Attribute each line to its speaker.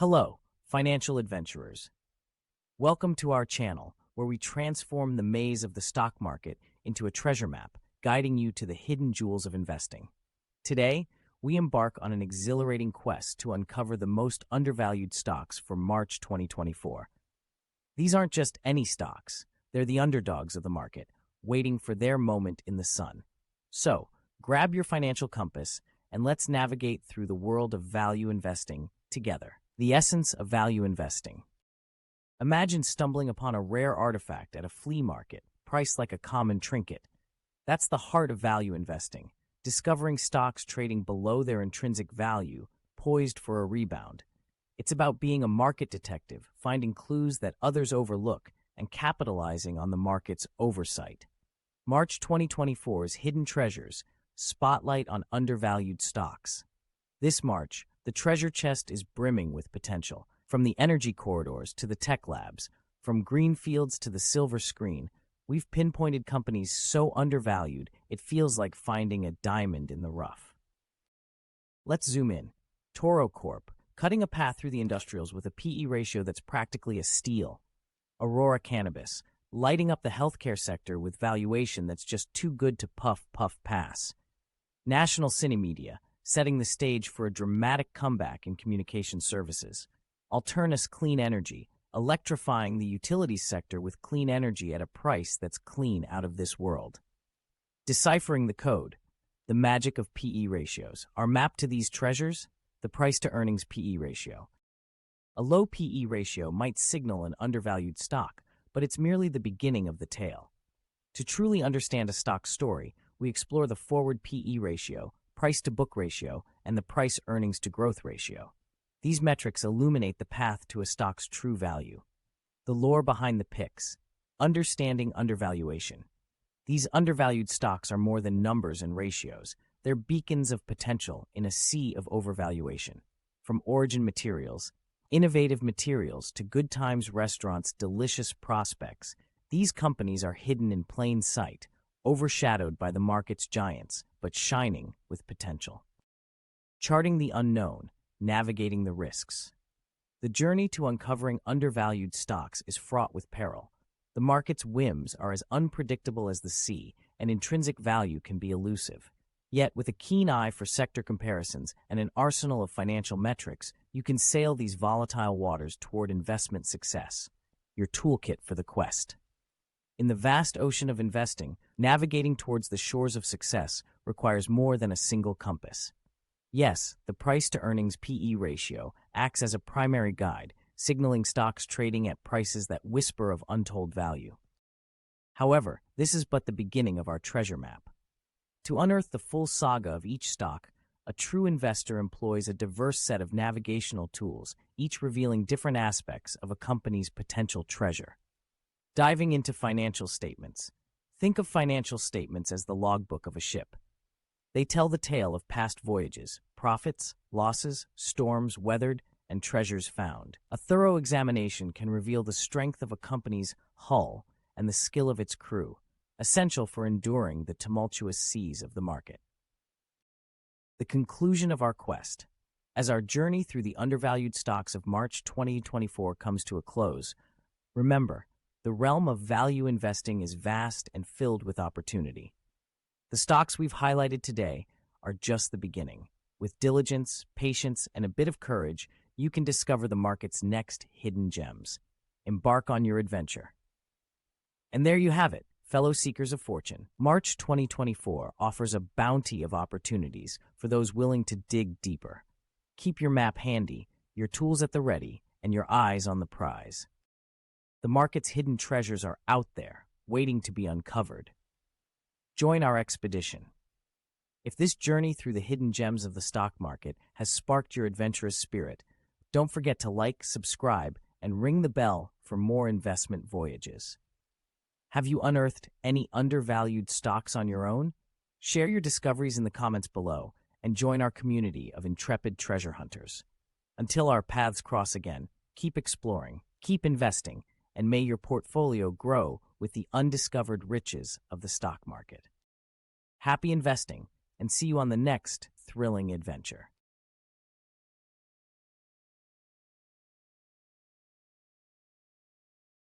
Speaker 1: Hello, financial adventurers. Welcome to our channel, where we transform the maze of the stock market into a treasure map, guiding you to the hidden jewels of investing. Today, we embark on an exhilarating quest to uncover the most undervalued stocks for March 2024. These aren't just any stocks, they're the underdogs of the market, waiting for their moment in the sun. So, grab your financial compass and let's navigate through the world of value investing together. The essence of value investing. Imagine stumbling upon a rare artifact at a flea market, priced like a common trinket. That's the heart of value investing, discovering stocks trading below their intrinsic value, poised for a rebound. It's about being a market detective, finding clues that others overlook, and capitalizing on the market's oversight. March 2024's Hidden Treasures, Spotlight on Undervalued Stocks. This March, the treasure chest is brimming with potential. From the energy corridors to the tech labs, from green fields to the silver screen, we've pinpointed companies so undervalued it feels like finding a diamond in the rough. Let's zoom in. Toro Corp, cutting a path through the industrials with a PE ratio that's practically a steal. Aurora Cannabis, lighting up the healthcare sector with valuation that's just too good to puff pass. National Cinemedia, setting the stage for a dramatic comeback in communication services. Alternus Clean Energy, electrifying the utilities sector with clean energy at a price that's clean out of this world. Deciphering the code, the magic of PE ratios. Our map to these treasures, the price-to-earnings PE ratio. A low PE ratio might signal an undervalued stock, but it's merely the beginning of the tale. To truly understand a stock story, we explore the forward PE ratio, price-to-book ratio, and the price-earnings-to-growth ratio. These metrics illuminate the path to a stock's true value. The lore behind the picks. Understanding undervaluation. These undervalued stocks are more than numbers and ratios. They're beacons of potential in a sea of overvaluation. From Origin Materials, innovative materials, to Good Times Restaurants' delicious prospects, these companies are hidden in plain sight, overshadowed by the market's giants, but shining with potential. Charting the unknown, navigating the risks. The journey to uncovering undervalued stocks is fraught with peril. The market's whims are as unpredictable as the sea, and intrinsic value can be elusive. Yet, with a keen eye for sector comparisons and an arsenal of financial metrics, you can sail these volatile waters toward investment success. Your toolkit for the quest. In the vast ocean of investing, navigating towards the shores of success requires more than a single compass. Yes, the price-to-earnings PE ratio acts as a primary guide, signaling stocks trading at prices that whisper of untold value. However, this is but the beginning of our treasure map. To unearth the full saga of each stock, a true investor employs a diverse set of navigational tools, each revealing different aspects of a company's potential treasure. Diving into financial statements. Think of financial statements as the logbook of a ship. They tell the tale of past voyages, profits, losses, storms weathered, and treasures found. A thorough examination can reveal the strength of a company's hull and the skill of its crew, essential for enduring the tumultuous seas of the market. The conclusion of our quest. As our journey through the undervalued stocks of March 2024 comes to a close, remember, the realm of value investing is vast and filled with opportunity. The stocks we've highlighted today are just the beginning. With diligence, patience, and a bit of courage, you can discover the market's next hidden gems. Embark on your adventure. And there you have it, fellow seekers of fortune. March 2024 offers a bounty of opportunities for those willing to dig deeper. Keep your map handy, your tools at the ready, and your eyes on the prize. The market's hidden treasures are out there, waiting to be uncovered. Join our expedition. If this journey through the hidden gems of the stock market has sparked your adventurous spirit, don't forget to like, subscribe, and ring the bell for more investment voyages. Have you unearthed any undervalued stocks on your own? Share your discoveries in the comments below and join our community of intrepid treasure hunters. Until our paths cross again, keep exploring, keep investing, and may your portfolio grow with the undiscovered riches of the stock market. Happy investing, and see you on the next thrilling adventure.